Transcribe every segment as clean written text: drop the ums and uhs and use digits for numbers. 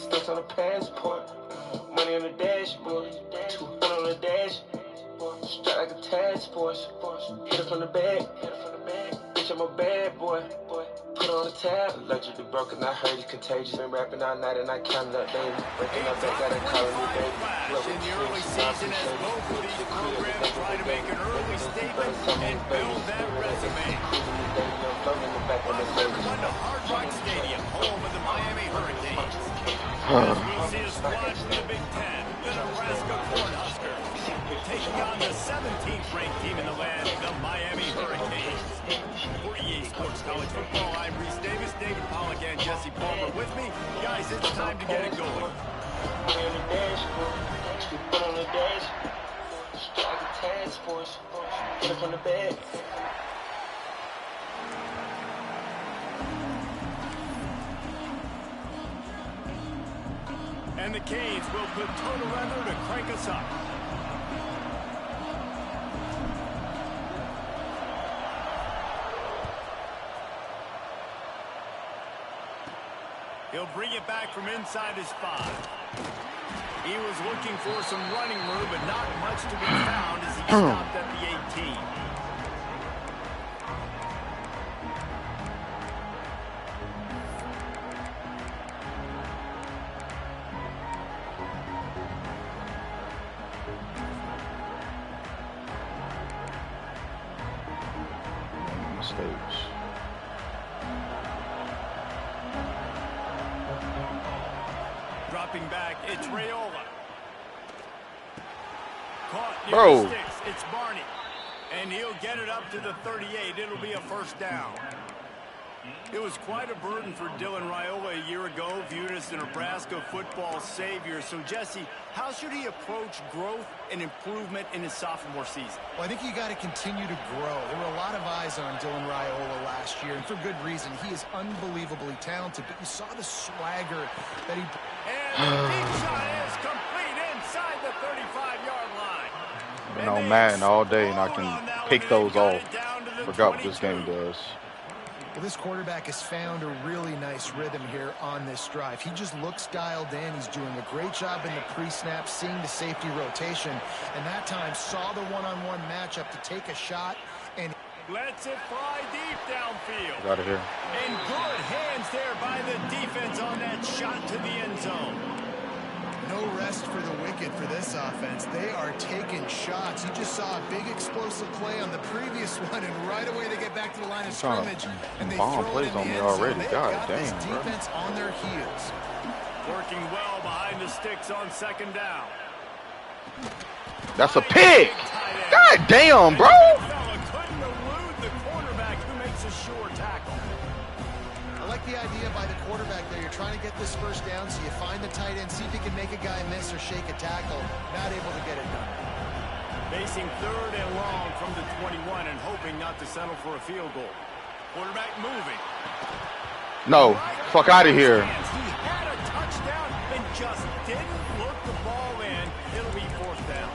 Stuck on the passport. Money on the dashboard. 200 on the dash. Straight like a task force. Hit it from the back. Bitch, I'm a bad boy. Put on the tab. Allegedly broken, I heard he's contagious. Been rapping all night and I counted up daily. Breaking up back, got a calling me baby. In the early season, as both of these programs try to make an early statement and build that resume. Welcome to Hard Rock Stadium, home of the Miami Hurricanes. As we'll see a squad from the Big Ten, the Nebraska Cornhuskers, taking on the 17th ranked team in the land, the Miami Hurricanes. For EA Sports College Football, I'm Reese Davis, David Pollack, and Jesse Palmer with me. Guys, it's time to get it going. On the dashboard, put on the dashboard. Straight like a task force. Hit it from the back. And the Canes will put total weather to crank us up. He'll bring it back from inside his 5. He was looking for some running room, but not much to be found as he stopped at the 18. Mistakes. Dropping back, it's Raiola. Caught near Bro. the sticks, it's Barney. And he'll get it up to the 38. It'll be a first down. It was quite a burden for Dylan Raiola a year ago, viewed as the Nebraska football savior. So, Jesse, how should he approach growth and improvement in his sophomore season? Well, I think you got to continue to grow. There were a lot of eyes on Dylan Raiola last year, and for good reason. He is unbelievably talented, but you saw the swagger that he... And the deep shot is complete inside the 35-yard line. Been on Madden all day, and I can pick those off. Forgot what this game does. Well, this quarterback has found a really nice rhythm here on this drive. He just looks dialed in. He's doing a great job in the pre-snap, seeing the safety rotation, and that time saw the one-on-one matchup to take a shot and lets it fly deep downfield. Out of here. And good hands there by the defense on that shot to the end zone. No rest for the wicked for this offense. They are taking shots. You just saw a big explosive play on the previous one, and right away they get back to the line of scrimmage and they bomb throw plays it in the on me end zone. already. They've God got this damn, bro. defense on their heels. Working well behind the sticks on second down. That's a pick. God damn, bro. Couldn't elude the quarterback who makes a sure tackle. I like the idea by the quarterback there. You're trying to get this first down, so you find the tight end, see if you can make a guy miss or shake a tackle. Not able to get it done. Facing third and long from the 21 and hoping not to settle for a field goal. Quarterback moving. No, fuck out of here. He had a touchdown and just didn't look the ball in. It'll be fourth down.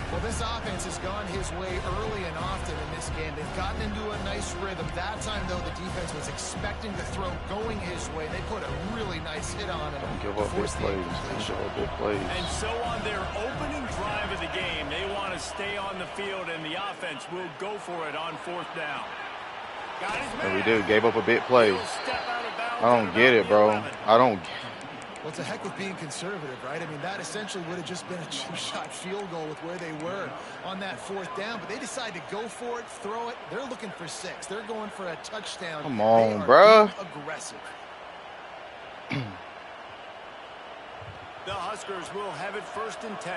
Well, this offense has gone his way early and often in this game. They've gotten into a nice rhythm. That time, though, the defense was expecting the throw going his way. They put a really nice hit on him. Don't give up big plays. Don't give up big plays. And so on their opening drive of the game, they want to stay on the field, and the offense will go for it on fourth down. Got his man. And we did. Gave up a big play. He'll step out of bounds I don't get it, bro. I don't. Well, it's a heck of being conservative, right? I mean, that essentially would have just been a two-shot field goal with where they were on that fourth down, but they decided to go for it, throw it. They're looking for 6. They're going for a touchdown. Come on, bruh. Aggressive. The Huskers will have it first and 10.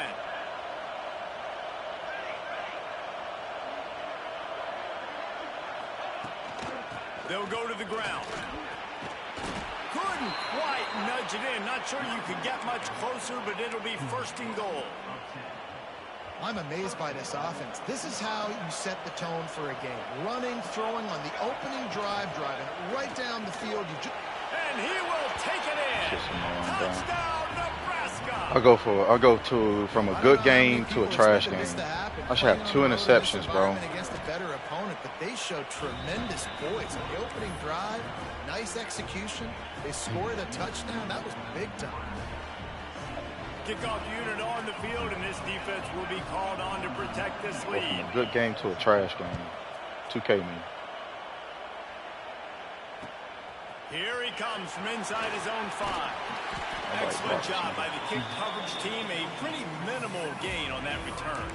They'll go to the ground. Couldn't quite nudge it in. Not sure you could get much closer, but it'll be first and goal. I'm amazed by this offense. This is how you set the tone for a game. Running, throwing on the opening drive, driving right down the field. And he will take it in. Touchdown, Nebraska. I go from a good game to a trash game. I should have 2 interceptions, bro. Against a better opponent, but they showed tremendous poise on the opening drive. Nice execution. They scored a touchdown. That was big time. kickoff unit on the field, and this defense will be called on to protect this lead. From a good game to a trash game. 2K me. Here he comes from inside his own 5. Excellent job by the kick coverage team. A pretty minimal gain on that return.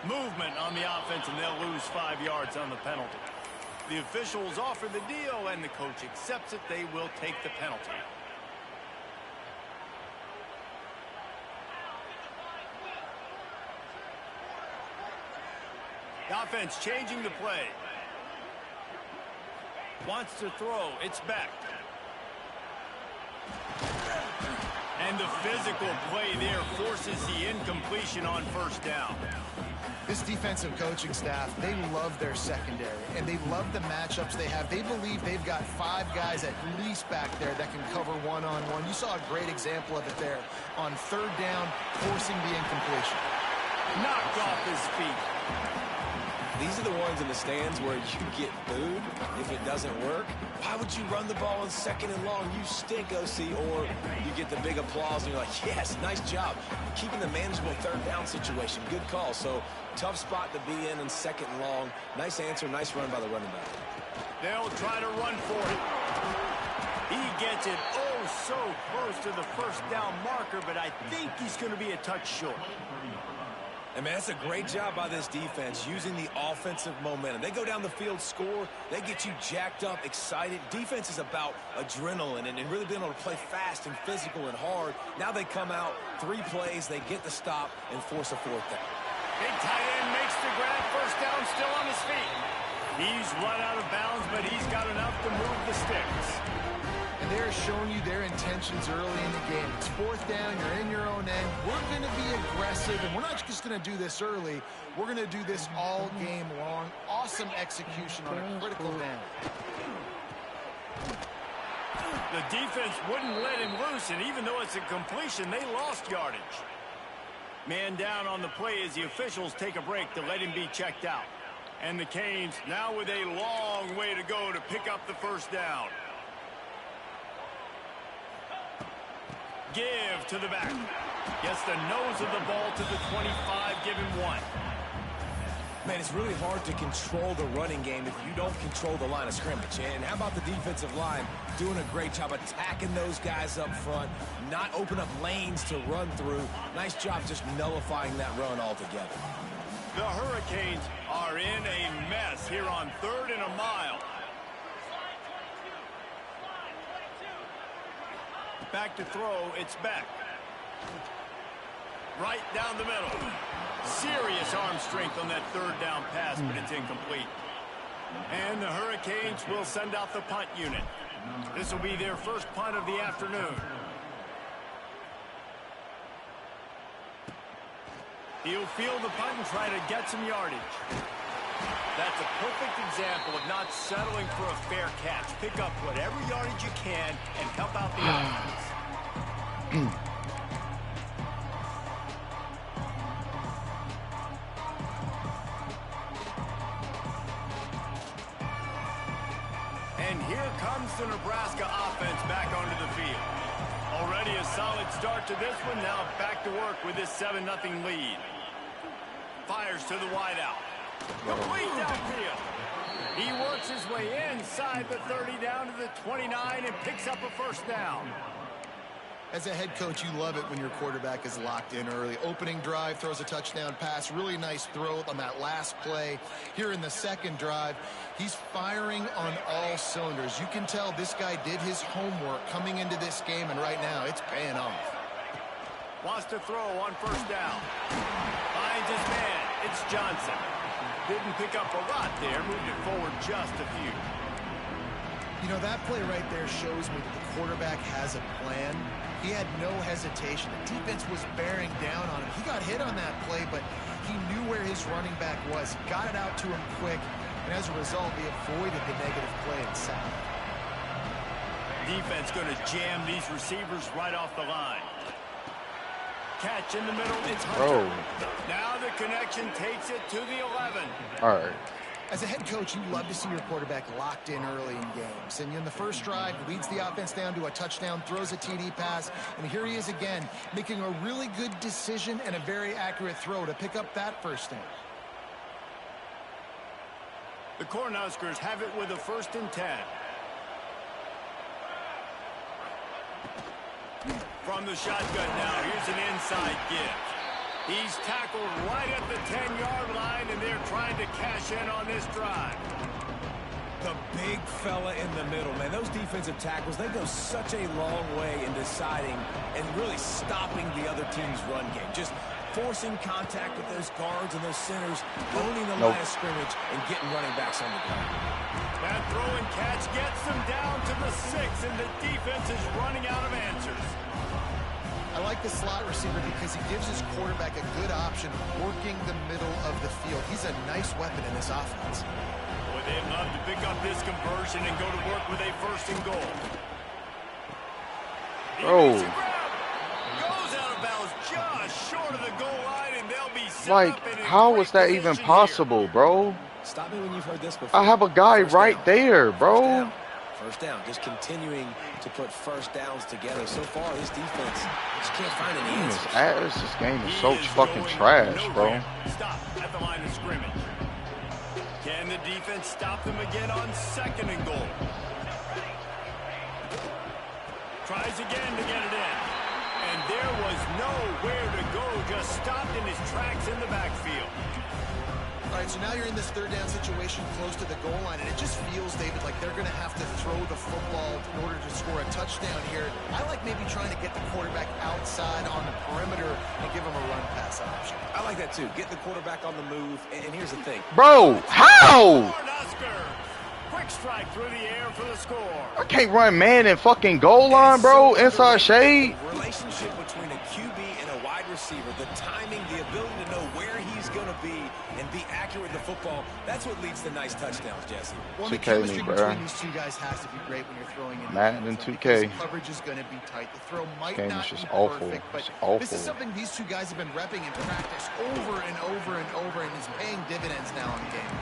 Movement on the offense, and they'll lose 5 yards on the penalty. The officials offer the deal, and the coach accepts it. They will take the penalty. The offense changing the play. Wants to throw. It's back. And the physical play there forces the incompletion on first down. This defensive coaching staff, they love their secondary, and they love the matchups they have. They believe they've got 5 guys at least back there that can cover one-on-one. You saw a great example of it there on 3rd down, forcing the incompletion. Knocked off his feet. These are the ones in the stands where you get booed if it doesn't work. Why would you run the ball on 2nd and long? You stink, OC. Or you get the big applause and you're like, yes, nice job. Keeping the manageable 3rd down situation. Good call. So tough spot to be in 2nd and long. Nice answer, nice run by the running back. They'll try to run for it. He gets it so close to the first down marker, but I think he's going to be a touch short. And, man, that's a great job by this defense using the offensive momentum. They go down the field, score. They get you jacked up, excited. Defense is about adrenaline and really being able to play fast and physical and hard. Now they come out, 3 plays, they get the stop and force a 4th down. Big tight end makes the grab. First down, still on his feet. He's run out of bounds, but he's got enough to move the sticks. And they're showing you their intentions early in the game. It's 4th down, you're in your own end. We're going to be aggressive, and we're not just going to do this early. We're going to do this all game long. Awesome execution on a critical down. The defense wouldn't let him loose, and even though it's a completion, they lost yardage. Man down on the play as the officials take a break to let him be checked out. And the Canes now with a long way to go to pick up the first down. Give to the back. Gets the nose of the ball to the 25. Give him 1. Man, it's really hard to control the running game if you don't control the line of scrimmage. And how about the defensive line doing a great job attacking those guys up front, not open up lanes to run through. Nice job just nullifying that run altogether. The Hurricanes are in a mess here on 3rd and a mile. Back to throw, it's back. Right down the middle. Serious arm strength on that 3rd down pass, but it's incomplete. And the Hurricanes will send out the punt unit. This will be their first punt of the afternoon. He'll field the punt and try to get some yardage. That's a perfect example of not settling for a fair catch. Pick up whatever yardage you can and help out the offense. And here comes the Nebraska offense back onto the field. Already a solid start to this one. Now back to work with this 7-0 lead. Fires to the wideout. Complete downfield. He works his way inside the 30 down to the 29 and picks up a first down. As a head coach, you love it when your quarterback is locked in early. Opening drive, throws a touchdown pass. Really nice throw on that last play. Here in the 2nd drive, he's firing on all cylinders. You can tell this guy did his homework coming into this game, and right now it's paying off. Wants to throw on first down. Finds his man. It's Johnson. Didn't pick up a lot there. Moved it forward just a few. You know, that play right there shows me that the quarterback has a plan. He had no hesitation. The defense was bearing down on him. He got hit on that play, but he knew where his running back was. Got it out to him quick, and as a result, he avoided the negative play and sack. Defense going to jam these receivers right off the line. Catch in the middle. It's Hunter. Now the connection takes it to the 11. All right. As a head coach, you love to see your quarterback locked in early in games. And in the first drive, leads the offense down to a touchdown, throws a TD pass, and here he is again, making a really good decision and a very accurate throw to pick up that first down. The Cornhuskers have it with a 1st and 10. From the shotgun now, here's an inside give. He's tackled right at the 10-yard line, and they're trying to cash in on this drive. The big fella in the middle, man. Those defensive tackles, they go such a long way in deciding and really stopping the other team's run game. Just forcing contact with those guards and those centers, owning the line of scrimmage, and getting running backs on the ground. That throw and catch gets them down to the 6, and the defense is running out of answers. I like the slot receiver because he gives his quarterback a good option working the middle of the field. He's a nice weapon in this offense. Boy, they'd love to pick up this conversion and go to work with a 1st and goal. Oh. Goes out of bounds just short of the goal line, and they'll be set Like, up in how great is that even position possible, here. bro? Stop me when you've heard this before. I have a guy right down. there, bro. First down. Just continuing to put first downs together. So far, this defense just can't find any answers. This game is so fucking trash, bro. Stop at the line of scrimmage. Can the defense stop them again on 2nd and goal? Tries again to get it in. And there was nowhere to go. Just stopped in his tracks in the backfield. All right, so now you're in this 3rd down situation close to the goal line, and it just feels, David, like they're going to have to throw the football in order to score a touchdown here. I like maybe trying to get the quarterback outside on the perimeter and give him a run-pass option. I like that, too. Get the quarterback on the move. And here's the thing. Bro, how? Quick strike through the air for the score. I can't run man in fucking goal line, bro. Inside shade. The relationship between a QB and a wide receiver, the timing, the ability to know where he's going to be and be accurate with the football, that's what leads to nice touchdowns, Jesse. Well, the chemistry between these two guys has to be great when you're throwing in. Madden and 2K. Coverage is going to be tight. The throw might Game not is just be awful. perfect, but it's awful. this is something these two guys have been repping in practice over and over and over, and is paying dividends now in the game.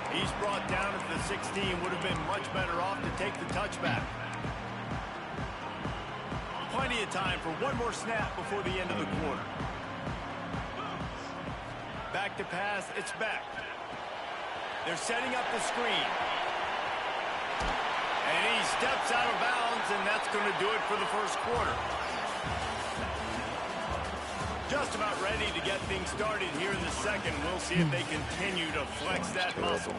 He's brought down at the 16. Would have been much better off to take the touchback. Plenty of time for one more snap before the end of the quarter. Back to pass. It's back. They're setting up the screen. And he steps out of bounds, and that's going to do it for the 1st quarter. Just about ready to get things started here in the 2nd. We'll see if they continue to flex that muscle.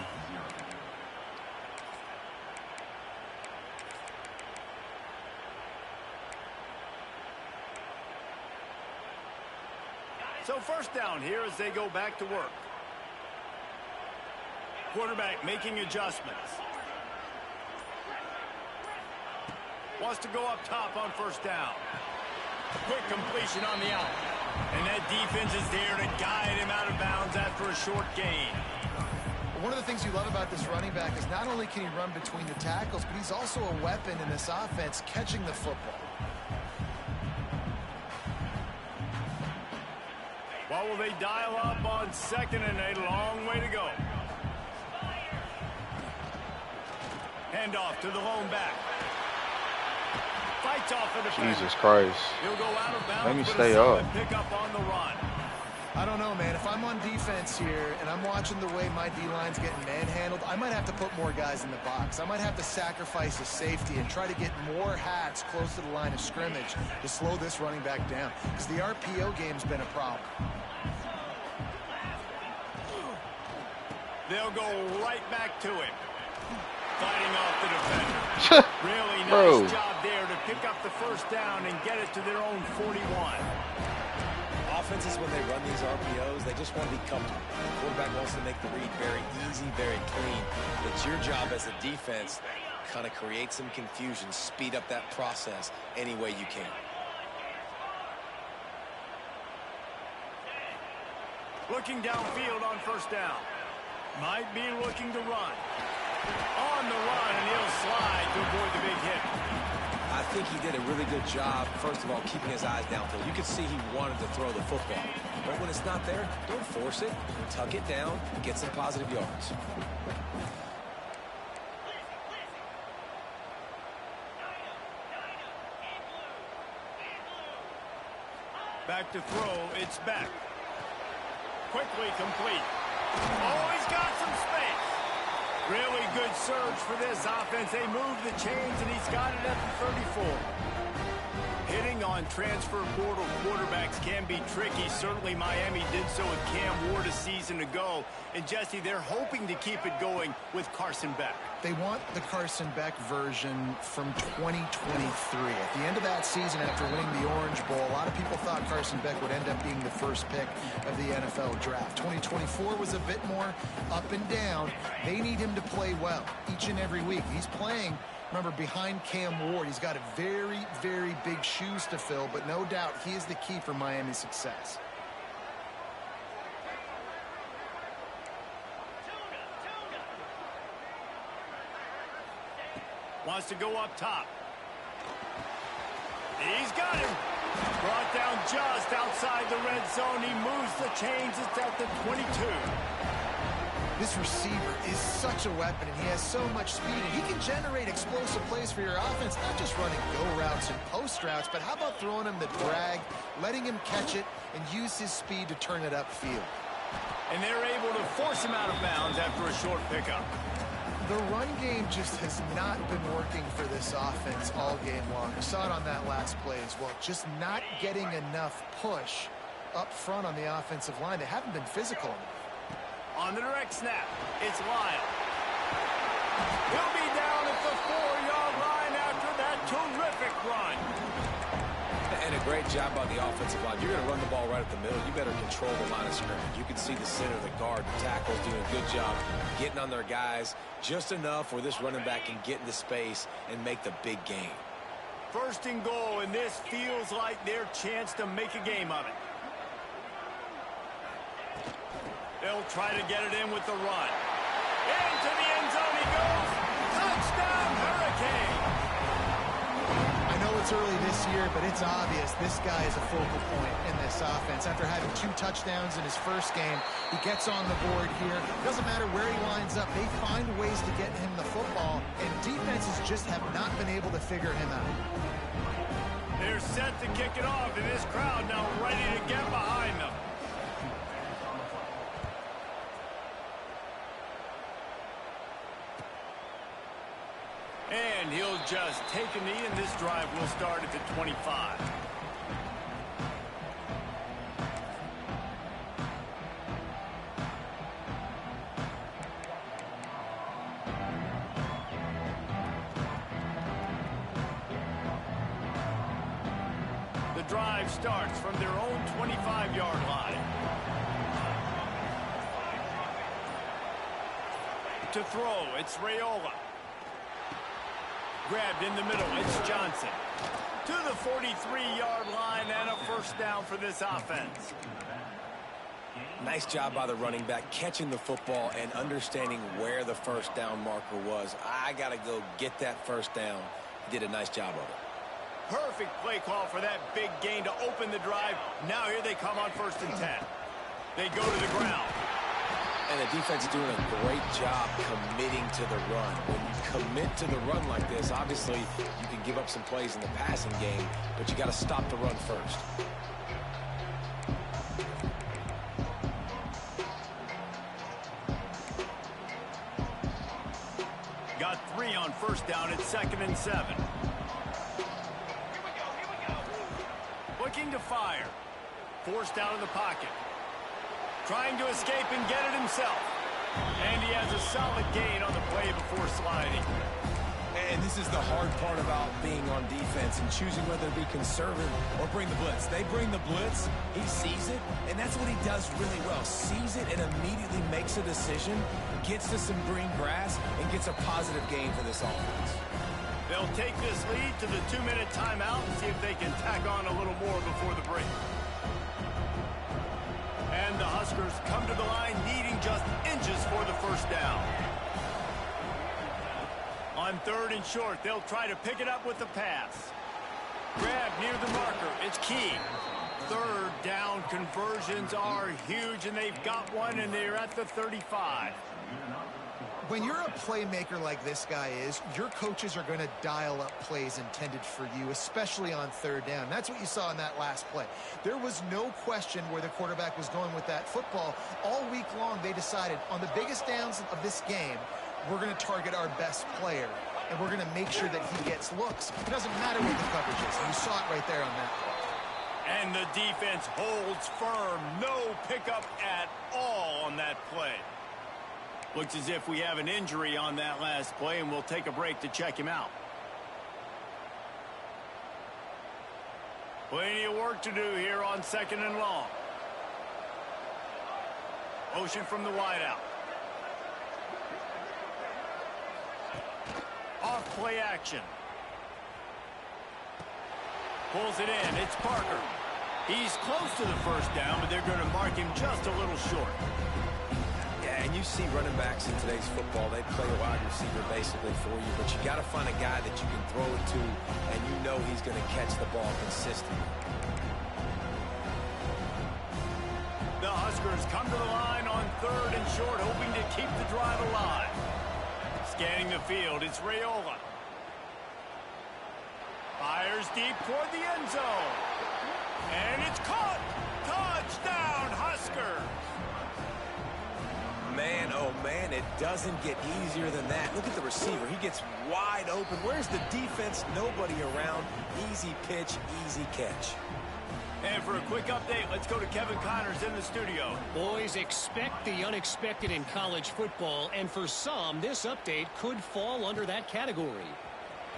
So 1st down here as they go back to work. Quarterback making adjustments. Wants to go up top on 1st down. Quick completion on the out. And that defense is there to guide him out of bounds after a short gain. One of the things you love about this running back is not only can he run between the tackles, but he's also a weapon in this offense catching the football. What will they dial up on 2nd and a long way to go? Handoff to the lone back. Fights off the defender. Jesus Christ. He'll go out of bounds. Let me stay up. Pick up on the run. I don't know, man. If I'm on defense here and I'm watching the way my D-line's getting manhandled, I might have to put more guys in the box. I might have to sacrifice a safety and try to get more hats close to the line of scrimmage to slow this running back down, because the RPO game's been a problem. They'll go right back to him. Fighting off the defender. Really nice job there to pick up the 1st down and get it to their own 41. Offenses, when they run these RPOs, they just want to be comfortable. The quarterback wants to make the read very easy, very clean. It's your job as a defense, kind of create some confusion, speed up that process any way you can. Looking downfield on 1st down. Might be looking to run. On the run, and he'll slide to avoid the big hit. I think he did a really good job, first of all, keeping his eyes downfield. You could see he wanted to throw the football. But when it's not there, don't force it. Tuck it down, get some positive yards. Back to throw, it's back. Quickly complete. Oh, he's got some space. Really good surge for this offense. They move the chains, and he's got it at the 34. Hitting on transfer portal quarterbacks can be tricky. Certainly Miami did so with Cam Ward a season ago. And Jesse, they're hoping to keep it going with Carson Beck. They want the Carson Beck version from 2023. At the end of that season, after winning the Orange Bowl, a lot of people thought Carson Beck would end up being the first pick of the NFL draft. 2024 was a bit more up and down. They need him to play well each and every week. He's playing, remember, behind Cam Ward. He's got a very, very big shoes to fill, but no doubt he is the key for Miami's success. Wants to go up top. He's got him. Brought down just outside the red zone. He moves the chains. It's at the 22. This receiver is such a weapon, and he has so much speed, and he can generate explosive plays for your offense, not just running go routes and post routes, but how about throwing him the drag, letting him catch it, and use his speed to turn it upfield. And they're able to force him out of bounds after a short pickup. The run game just has not been working for this offense all game long. We saw it on that last play as well. Just not getting enough push up front on the offensive line. They haven't been physical enough. On the direct snap, it's Lyle. He'll be down at the 4-yard line after that terrific run. And a great job by the offensive line. You're going to run the ball right at the middle. You better control the line of scrimmage. You can see the center, the guard, the tackles doing a good job getting on their guys just enough where this running back can get into space and make the big game. First and goal, and this feels like their chance to make a game of it. They'll try to get it in with the run. Into the end zone he goes. Touchdown, Hurricane. I know it's early this year, but it's obvious this guy is a focal point in this offense. After having 2 touchdowns in his first game, he gets on the board here. Doesn't matter where he lines up. They find ways to get him the football, and defenses just have not been able to figure him out. They're set to kick it off, and this crowd now ready to get behind them. And he'll just take a knee, and this drive will start at the 25. The drive starts from their own 25-yard line. To throw, it's Raiola. Grabbed in the middle, it's Johnson. To the 43-yard line and a first down for this offense. Nice job by the running back catching the football and understanding where the first down marker was. I got to go get that first down. He did a nice job of it. Perfect play call for that big gain to open the drive. Now here they come on 1st and 10. They go to the ground. And the defense is doing a great job committing to the run. When you commit to the run like this, obviously you can give up some plays in the passing game, but you got to stop the run first. Got 3 on 1st down at 2nd and 7. Looking to fire. Forced out of the pocket. Trying to escape and get it himself. And he has a solid gain on the play before sliding. And this is the hard part about being on defense and choosing whether to be conservative or bring the blitz. They bring the blitz, he sees it, and that's what he does really well. Sees it and immediately makes a decision, gets to some green grass, and gets a positive gain for this offense. They'll take this lead to the 2-minute timeout and see if they can tack on a little more before the break. And the Huskers come to the line needing just inches for the first down. On On 3rd and short, they'll try to pick it up with the pass. Grab near the marker. It's key. 3rd down conversions are huge, and they've got one, and they're at the 35. When you're a playmaker like this guy is, your coaches are going to dial up plays intended for you, especially on 3rd down. That's what you saw in that last play. There was no question where the quarterback was going with that football. All week long, they decided on the biggest downs of this game, we're going to target our best player, and we're going to make sure that he gets looks. It doesn't matter what the coverage is. You saw it right there on that play. And the defense holds firm. No pickup at all on that play. Looks as if we have an injury on that last play, and we'll take a break to check him out. Plenty of work to do here on 2nd and long. Motion from the wideout. Off play action. Pulls it in. It's Parker. He's close to the 1st down, but they're going to mark him just a little short. And you see running backs in today's football, they play a wide receiver basically for you, but you got to find a guy that you can throw it to, and you know he's going to catch the ball consistently. The Huskers come to the line on 3rd and short, hoping to keep the drive alive. Scanning the field, it's Raiola. Fires deep toward the end zone. And it's caught! Touchdown, Huskers! Man, oh man, it doesn't get easier than that. Look at the receiver. He gets wide open. Where's the defense? Nobody around. Easy pitch, easy catch. And for a quick update, let's go to Kevin Connors in the studio. Boys, expect the unexpected in college football, and for some, this update could fall under that category.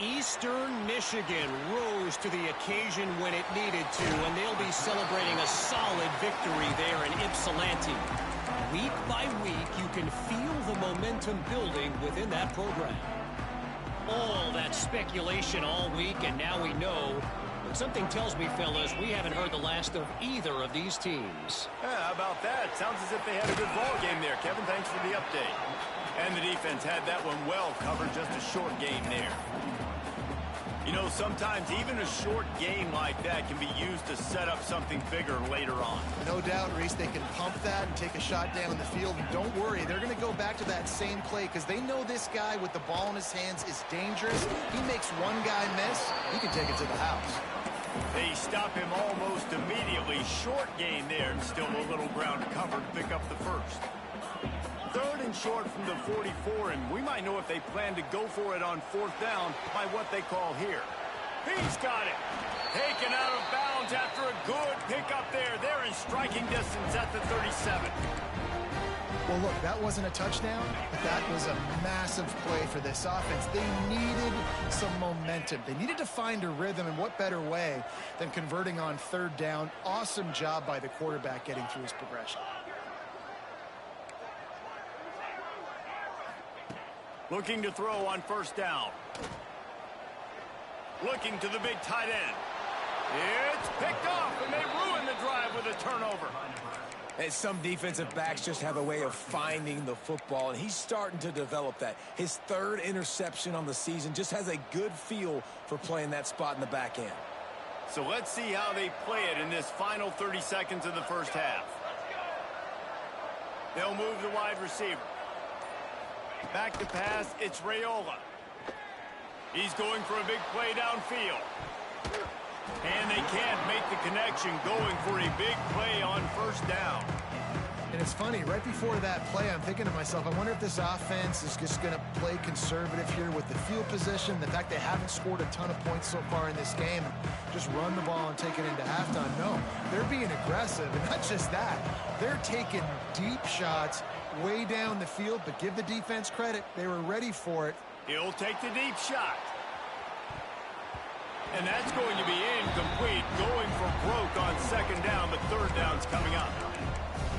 Eastern Michigan rose to the occasion when it needed to, and they'll be celebrating a solid victory there in Ypsilanti. Week by week, you can feel the momentum building within that program. All that speculation all week, and now we know. But something tells me, fellas, we haven't heard the last of either of these teams. Yeah, how about that? Sounds as if they had a good ball game there. Kevin, thanks for the update. And the defense had that one well covered, just a short game there. You know, sometimes even a short game like that can be used to set up something bigger later on. No doubt, Reese, they can pump that and take a shot down the field. And don't worry, they're going to go back to that same play because they know this guy with the ball in his hands is dangerous. He makes one guy miss, he can take it to the house. They stop him almost immediately. Short gain there, and still a little ground to cover to pick up the 1st. 3rd and short from the 44, and we might know if they plan to go for it on 4th down by what they call here. He's got it. Taken out of bounds after a good pickup there. They're in striking distance at the 37. Well, look, that wasn't a touchdown, but that was a massive play for this offense. They needed some momentum. They needed to find a rhythm, and what better way than converting on 3rd down. Awesome job by the quarterback getting through his progression. Looking to throw on 1st down. Looking to the big tight end. It's picked off, and they ruin the drive with a turnover. And some defensive backs just have a way of finding the football, and he's starting to develop that. His 3rd interception on the season, just has a good feel for playing that spot in the back end. So let's see how they play it in this final 30 seconds of the 1st half. They'll move the wide receiver. Back to pass, it's Raiola. He's going for a big play downfield. And they can't make the connection, going for a big play on 1st down. And it's funny, right before that play, I'm thinking to myself, I wonder if this offense is just going to play conservative here with the field position, the fact they haven't scored a ton of points so far in this game, just run the ball and take it into halftime. No, they're being aggressive, and not just that. They're taking deep shots way down the field, but give the defense credit. They were ready for it. He'll take the deep shot. And that's going to be incomplete, going for broke on 2nd down, but 3rd down's coming up.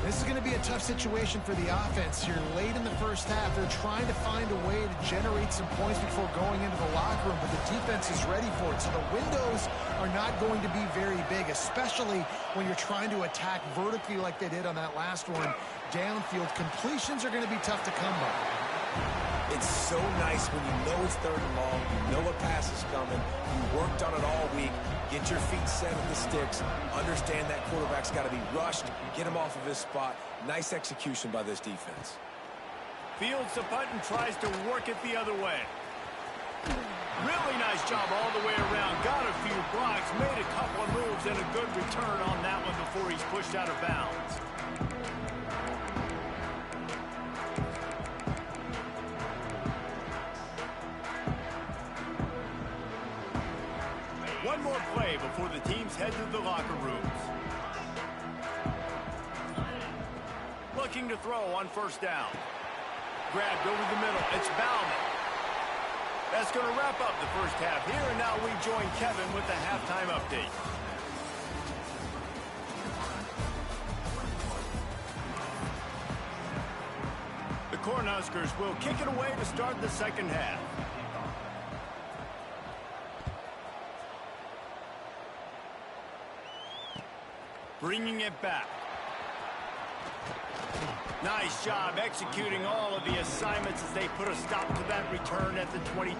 This is going to be a tough situation for the offense here late in the 1st half. They're trying to find a way to generate some points before going into the locker room, but the defense is ready for it. So the windows are not going to be very big, especially when you're trying to attack vertically like they did on that last one. Downfield completions are going to be tough to come by. It's so nice when you know it's 3rd and long, you know a pass is coming, you worked on it all week, get your feet set at the sticks, understand that quarterback's got to be rushed, get him off of his spot. Nice execution by this defense. Fields the punt and tries to work it the other way. Really nice job all the way around. Got a few blocks, made a couple of moves, and a good return on that one before he's pushed out of bounds. One more play before the teams head to the locker rooms. Looking to throw on 1st down. Grabbed over the middle. It's Bauman. That's going to wrap up the first half here, and now we join Kevin with the halftime update. The Cornhuskers will kick it away to start the second half. Bringing it back. Nice job executing all of the assignments as they put a stop to that return at the 22.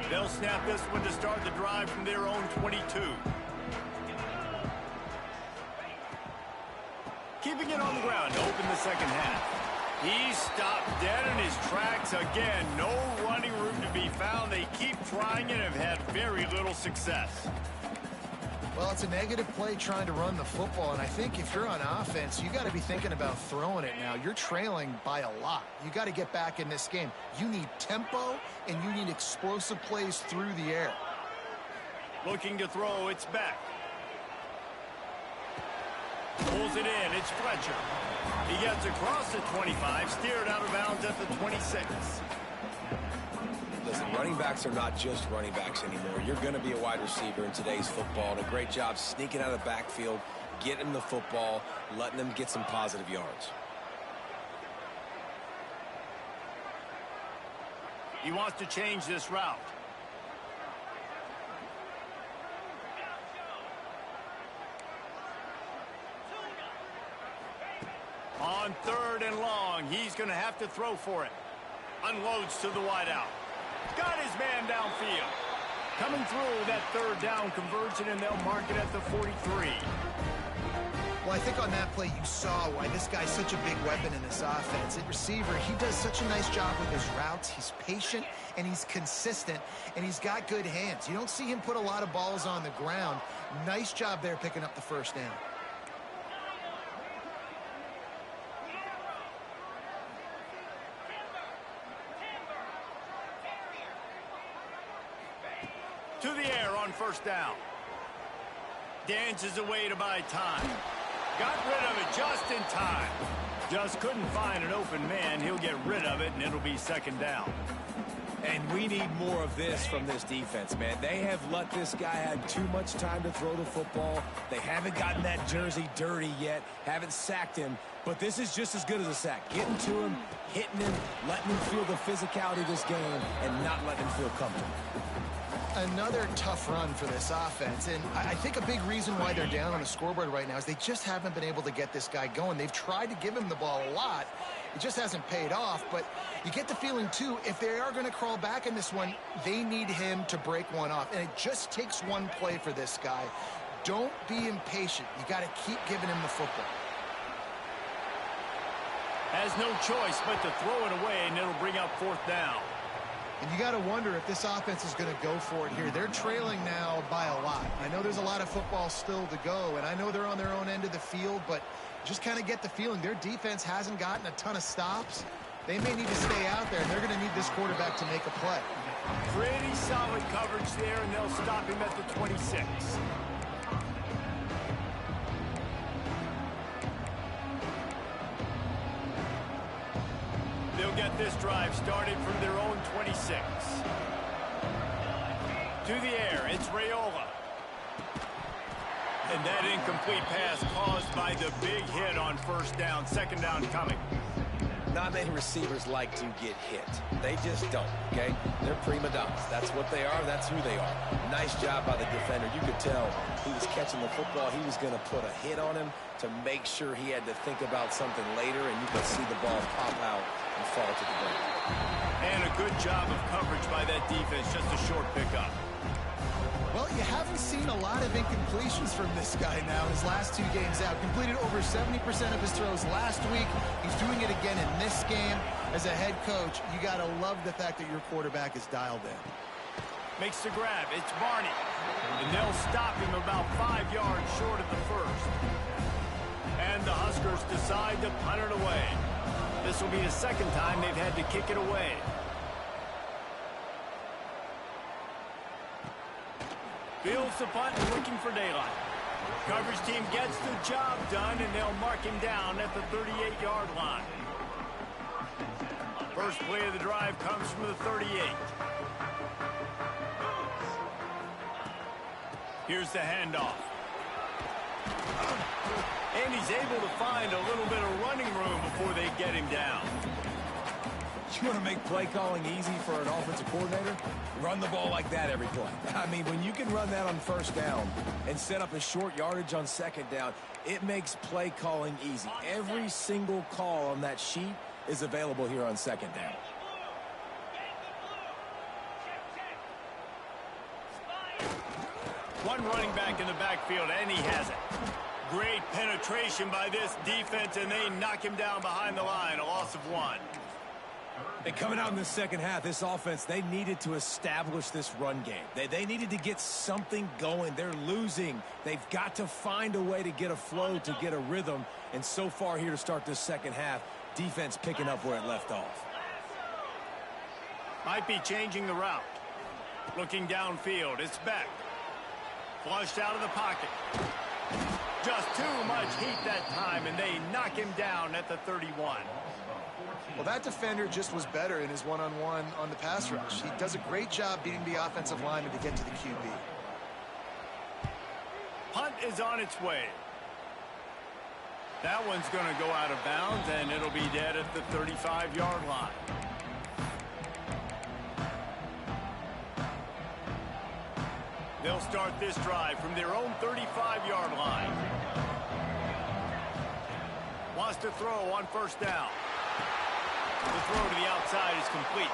They'll snap this one to start the drive from their own 22. Keeping it on the ground to open the second half. He's stopped dead in his tracks again. No running room to be found. They keep trying and have had very little success. Well, it's a negative play trying to run the football, and I think if you're on offense, you got to be thinking about throwing it now. You're trailing by a lot. You got to get back in this game. You need tempo, and you need explosive plays through the air. Looking to throw, it's Beck. Pulls it in, it's Fletcher. He gets across the 25, steered out of bounds at the 26. Listen, running backs are not just running backs anymore. You're going to be a wide receiver in today's football. And a great job sneaking out of the backfield, getting them the football, letting them get some positive yards. He wants to change this route. On 3rd and long, he's going to have to throw for it. Unloads to the wideout. Got his man downfield. Coming through that 3rd down conversion, and they'll mark it at the 43. Well, I think on that play you saw why this guy's such a big weapon in this offense. At receiver, he does such a nice job with his routes. He's patient, and he's consistent, and he's got good hands. You don't see him put a lot of balls on the ground. Nice job there picking up the 1st down. To the air on 1st down. Dances away to buy time. Got rid of it just in time. Just couldn't find an open man. He'll get rid of it, and it'll be 2nd down. And we need more of this from this defense, man. They have let this guy have too much time to throw the football. They haven't gotten that jersey dirty yet, haven't sacked him. But this is just as good as a sack. Getting to him, hitting him, letting him feel the physicality of this game, and not letting him feel comfortable. Another tough run for this offense, and I think a big reason why they're down on the scoreboard right now is they just haven't been able to get this guy going. They've tried to give him the ball a lot. It just hasn't paid off, but you get the feeling, too, if they are going to crawl back in this one, they need him to break one off, and it just takes one play for this guy. Don't be impatient. You got to keep giving him the football. Has no choice but to throw it away, and it'll bring up 4th down. And you got to wonder if this offense is going to go for it here. They're trailing now by a lot. I know there's a lot of football still to go, and I know they're on their own end of the field, but just kind of get the feeling their defense hasn't gotten a ton of stops. They may need to stay out there, and they're going to need this quarterback to make a play. Pretty solid coverage there, and they'll stop him at the 26. They'll get this drive started from their own 26. To the air, it's Raiola. And that incomplete pass caused by the big hit on 1st down. 2nd down coming. Not many receivers like to get hit. They just don't, okay? They're prima donnas. That's what they are. That's who they are. Nice job by the defender. You could tell he was catching the football. He was going to put a hit on him to make sure he had to think about something later, and you could see the ball pop out and fall to the ground. And a good job of coverage by that defense. Just a short pickup. Well, you haven't seen a lot of incompletions from this guy now his last 2 games out. Completed over 70% of his throws last week. He's doing it again in this game. As a head coach, you got to love the fact that your quarterback is dialed in. Makes the grab. It's Barney. And they'll stop him about 5 yards short of the first. And the Huskers decide to punt it away. This will be the second time they've had to kick it away. Fields the punt and looking for daylight. Coverage team gets the job done, and they'll mark him down at the 38-yard line. First play of the drive comes from the 38. Here's the handoff. And he's able to find a little bit of running room before they get him down. You want to make play calling easy for an offensive coordinator? Run the ball like that every play. I mean, when you can run that on first down and set up a short yardage on second down, it makes play calling easy. Every single call on that sheet is available here on second down. One running back in the backfield, and he has it. Great penetration by this defense, and they knock him down behind the line, a loss of 1. And coming out in the second half, this offense, they needed to establish this run game. They needed to get something going. They're losing. They've got to find a way to get a flow, to get a rhythm. And so far here to start this second half, defense picking up where it left off. Might be changing the route. Looking downfield, it's Beck. Flushed out of the pocket. Just too much heat that time, and they knock him down at the 31. Well, that defender just was better in his one-on-one on the pass rush. He does a great job beating the offensive lineman to get to the QB. Punt is on its way. That one's going to go out of bounds, and it'll be dead at the 35-yard line. They'll start this drive from their own 35-yard line. Wants to throw on first down. The throw to the outside is complete.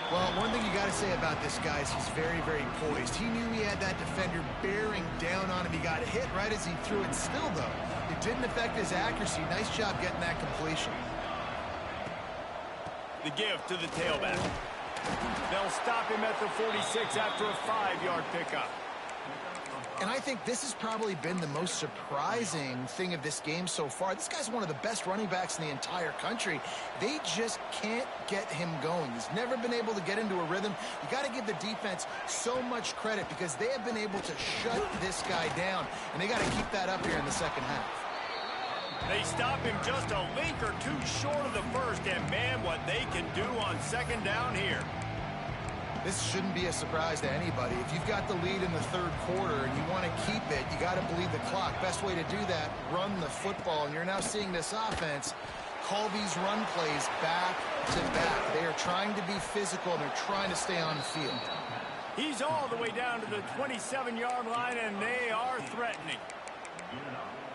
Well, one thing you got to say about this guy is he's very, very poised. He knew he had that defender bearing down on him. He got hit right as he threw it. Still, though, it didn't affect his accuracy. Nice job getting that completion. The give to the tailback. They'll stop him at the 46 after a 5-yard pickup. And I think this has probably been the most surprising thing of this game so far. This guy's one of the best running backs in the entire country. They just can't get him going. He's never been able to get into a rhythm. You got to give the defense so much credit because they have been able to shut this guy down. And they got to keep that up here in the second half. They stop him just a link or two short of the first. And, man, what they can do on second down here. This shouldn't be a surprise to anybody. If you've got the lead in the third quarter and you want to keep it, you got to bleed the clock. Best way to do that, run the football. And you're now seeing this offense call these run plays back to back. They are trying to be physical, and they're trying to stay on the field. He's all the way down to the 27-yard line, and they are threatening.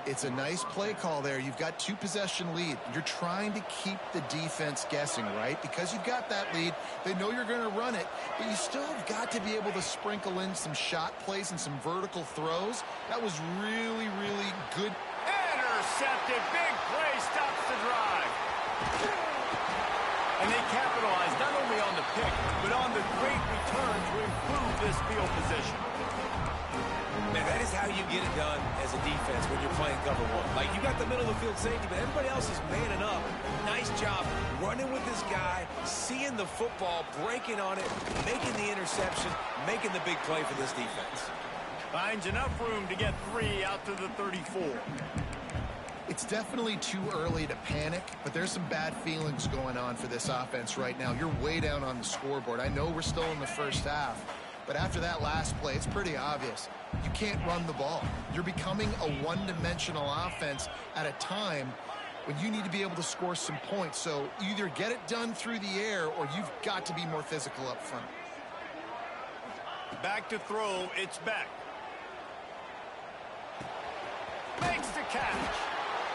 It's a nice play call there. You've got 2-possession lead. You're trying to keep the defense guessing, right? Because you've got that lead, they know you're going to run it, but you still have got to be able to sprinkle in some shot plays and some vertical throws. That was really, really good. Intercepted. Big play stops the drive. And they capitalize not only on the pick, but on the great return to improve this field position. Man, that is how you get it done as a defense when you're playing cover one. Like, you got the middle of the field safety, but everybody else is manning up. Nice job running with this guy, seeing the football, breaking on it, making the interception, making the big play for this defense. Finds enough room to get 3 out to the 34. It's definitely too early to panic, but there's some bad feelings going on for this offense right now. You're way down on the scoreboard. I know we're still in the first half, but after that last play, it's pretty obvious. You can't run the ball. You're becoming a one-dimensional offense at a time when you need to be able to score some points. So either get it done through the air or you've got to be more physical up front. Back to throw, it's Beck. Makes the catch.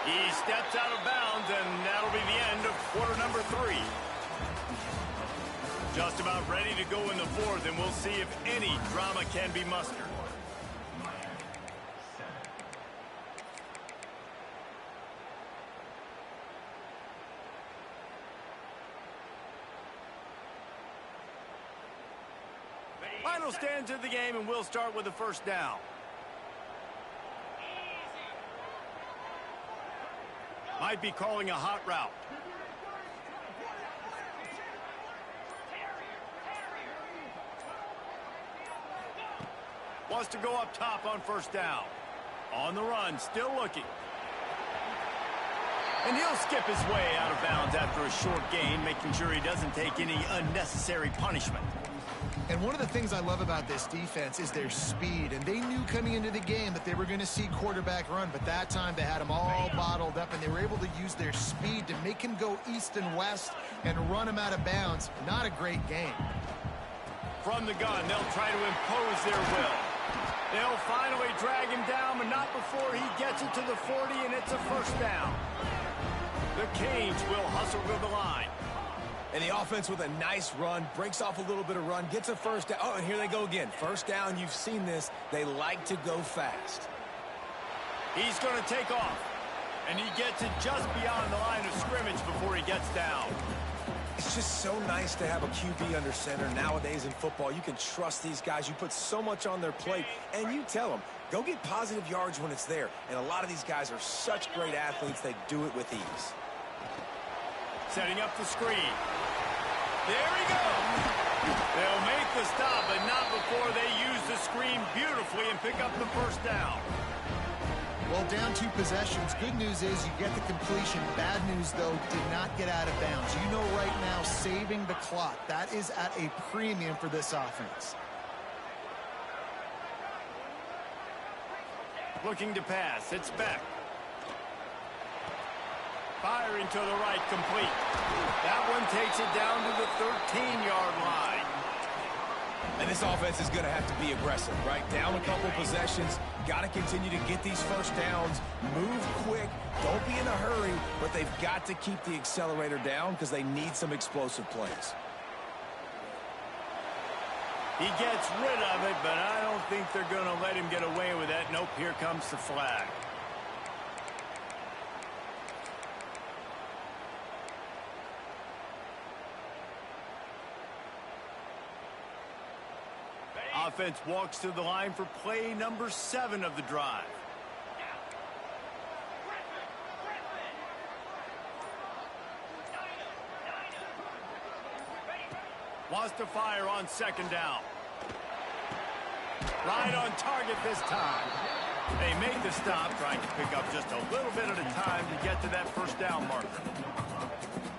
He steps out of bounds, and that'll be the end of quarter number 3. Just about ready to go in the 4th, and we'll see if any drama can be mustered. Final stands of the game, and we'll start with the first down. Might be calling a hot route. Wants to go up top on first down. On the run, still looking. And he'll skip his way out of bounds after a short gain, making sure he doesn't take any unnecessary punishment. And one of the things I love about this defense is their speed. And they knew coming into the game that they were going to see quarterback run. But that time they had him all bottled up, and they were able to use their speed to make him go east and west and run him out of bounds. Not a great game. From the gun, they'll try to impose their will. They'll finally drag him down, but not before he gets it to the 40, and it's a first down. The Canes will hustle to the line. And the offense with a nice run, breaks off a little bit of run, gets a first down. Oh, and here they go again. First down, you've seen this. They like to go fast. He's going to take off, and he gets it just beyond the line of scrimmage before he gets down. It's just so nice to have a QB under center. Nowadays in football, you can trust these guys. You put so much on their plate, and you tell them, go get positive yards when it's there. And a lot of these guys are such great athletes, they do it with ease. Setting up the screen. There he goes. They'll make the stop, but not before they use the screen beautifully and pick up the first down. Well, down 2 possessions. Good news is you get the completion. Bad news, though, did not get out of bounds. You know right now, saving the clock. That is at a premium for this offense. Looking to pass. It's Beck. Firing to the right, complete. That one takes it down to the 13-yard line. And this offense is going to have to be aggressive, right? Down a couple possessions, got to continue to get these first downs, move quick, don't be in a hurry, but they've got to keep the accelerator down because they need some explosive plays. He gets rid of it, but I don't think they're going to let him get away with that. Nope, here comes the flag. Offense walks to the line for play number 7 of the drive. Wants to fire on second down. Right on target this time. They make the stop, trying to pick up just a little bit at a time to get to that first down marker.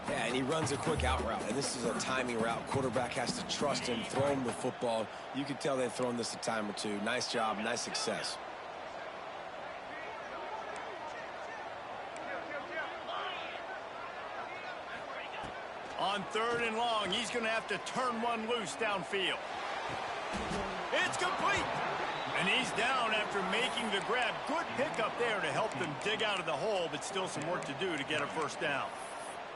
Yeah, and he runs a quick out route, and this is a timing route. Quarterback has to trust him, throw him the football. You can tell they've thrown this a time or two. Nice job, nice success. On 3rd and long, he's going to have to turn one loose downfield. It's complete. And he's down after making the grab. Good pickup there to help them dig out of the hole, but still some work to do to get a first down.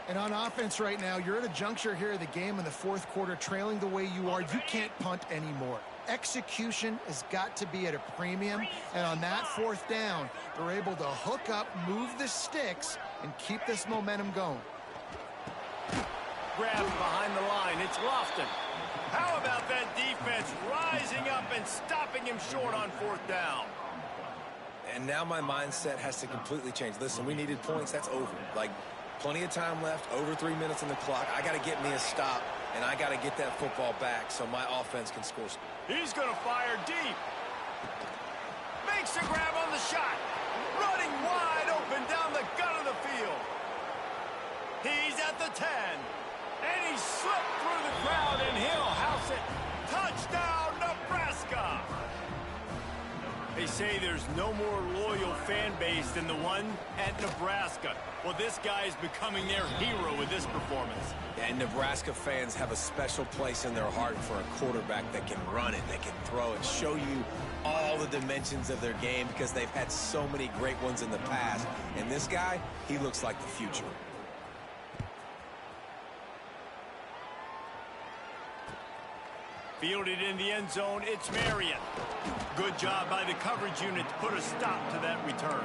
And on offense right now, you're at a juncture here of the game in the 4th quarter, trailing the way you are. You can't punt anymore. Execution has got to be at a premium. And on that 4th down, they're able to hook up, move the sticks, and keep this momentum going. Grab behind the line. It's Lofton. How about that defense rising up and stopping him short on 4th down? And now my mindset has to completely change. Listen, we needed points. That's over. Like, plenty of time left, over 3 minutes on the clock. I got to get me a stop, and I got to get that football back so my offense can score. He's going to fire deep. Makes a grab on the shot. Running wide open down the gut of the field. He's at the 10. And he slipped through the crowd, and he'll house it. Touchdown, Nebraska. They say there's no more loyal fan base than the one at Nebraska. Well, this guy is becoming their hero with this performance. And Nebraska fans have a special place in their heart for a quarterback that can run it, that can throw it, show you all the dimensions of their game because they've had so many great ones in the past. And this guy, he looks like the future. Fielded in the end zone, it's Marion. Good job by the coverage unit to put a stop to that return.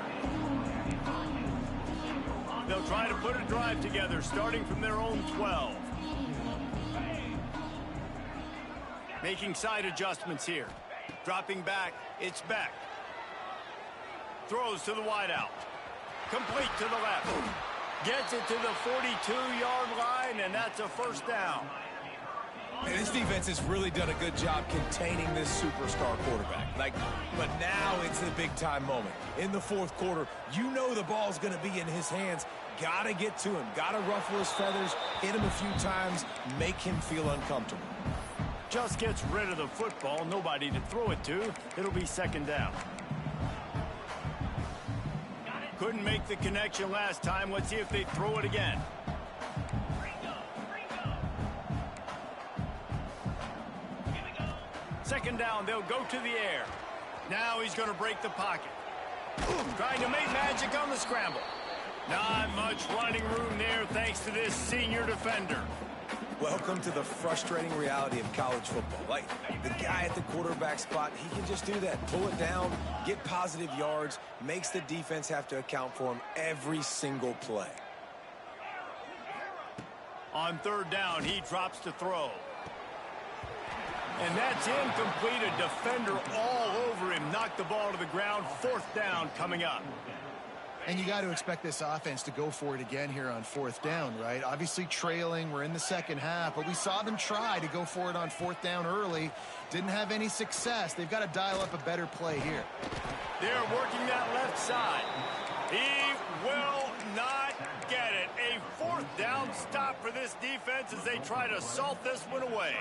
They'll try to put a drive together, starting from their own 12. Making side adjustments here. Dropping back, it's Beck. Throws to the wideout. Complete to the left. Gets it to the 42-yard line, and that's a first down. And this defense has really done a good job containing this superstar quarterback. But now it's the big-time moment. In the fourth quarter, you know the ball's going to be in his hands. Got to get to him. Got to ruffle his feathers, hit him a few times, make him feel uncomfortable. Just gets rid of the football. Nobody to throw it to. It'll be second down. Couldn't make the connection last time. Let's see if they throw it again. Second down, they'll go to the air. Now he's going to break the pocket. Trying to make magic on the scramble. Not much running room there thanks to this senior defender. Welcome to the frustrating reality of college football. Like, the guy at the quarterback spot, he can just do that. Pull it down, get positive yards, makes the defense have to account for him every single play. On third down, he drops to throw. And that's incomplete. A defender all over him. Knocked the ball to the ground. Fourth down coming up. And you got to expect this offense to go for it again here on fourth down, right? Obviously trailing. We're in the second half, but we saw them try to go for it on fourth down early. Didn't have any success. They've got to dial up a better play here. They're working that left side. He will not get it. A fourth down stop for this defense as they try to salt this one away.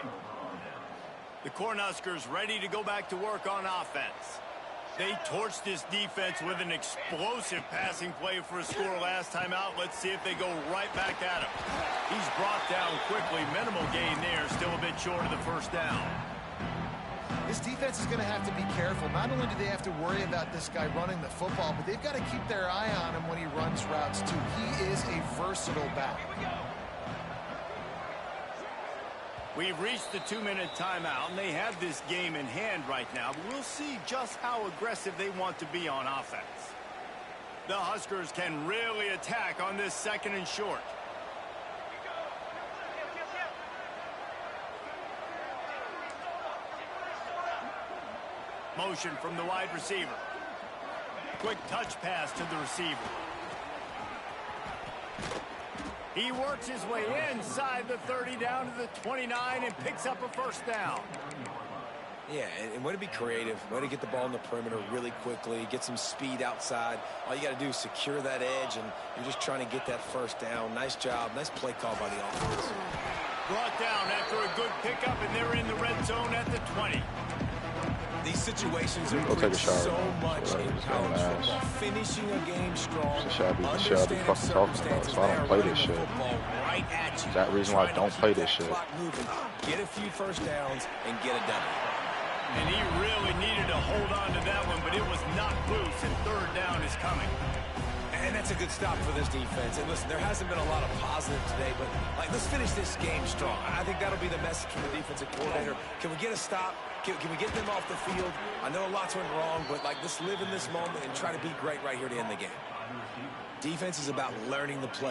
The Cornhuskers ready to go back to work on offense. They torched this defense with an explosive passing play for a score last time out. Let's see if they go right back at him. He's brought down quickly. Minimal gain there. Still a bit short of the first down. This defense is going to have to be careful. Not only do they have to worry about this guy running the football, but they've got to keep their eye on him when he runs routes too. He is a versatile back. We've reached the 2-minute timeout, and they have this game in hand right now. But we'll see just how aggressive they want to be on offense. The Huskers can really attack on this second and short. Motion from the wide receiver. Quick touch pass to the receiver. He works his way inside the 30 down to the 29 and picks up a first down. Yeah, and way to be creative, way to get the ball in the perimeter really quickly, get some speed outside. All you got to do is secure that edge, and you're just trying to get that first down. Nice job, nice play call by the offense. Brought down after a good pickup, and they're in the red zone at the 20. These situations are so much in college football. Finishing a game strong, understanding fucking talking about, so I don't play this shit. Right at you. That's the reason why I don't play this shit. Get a few first downs and get it done. And he really needed to hold on to that one, but it was not loose, and third down is coming. And that's a good stop for this defense. And listen, there hasn't been a lot of positive today, but let's finish this game strong. I think that'll be the message from the defensive coordinator. Can we get a stop? Can we get them off the field? I know lots went wrong, but let's live in this moment and try to be great right here to end the game. Defense is about learning the play.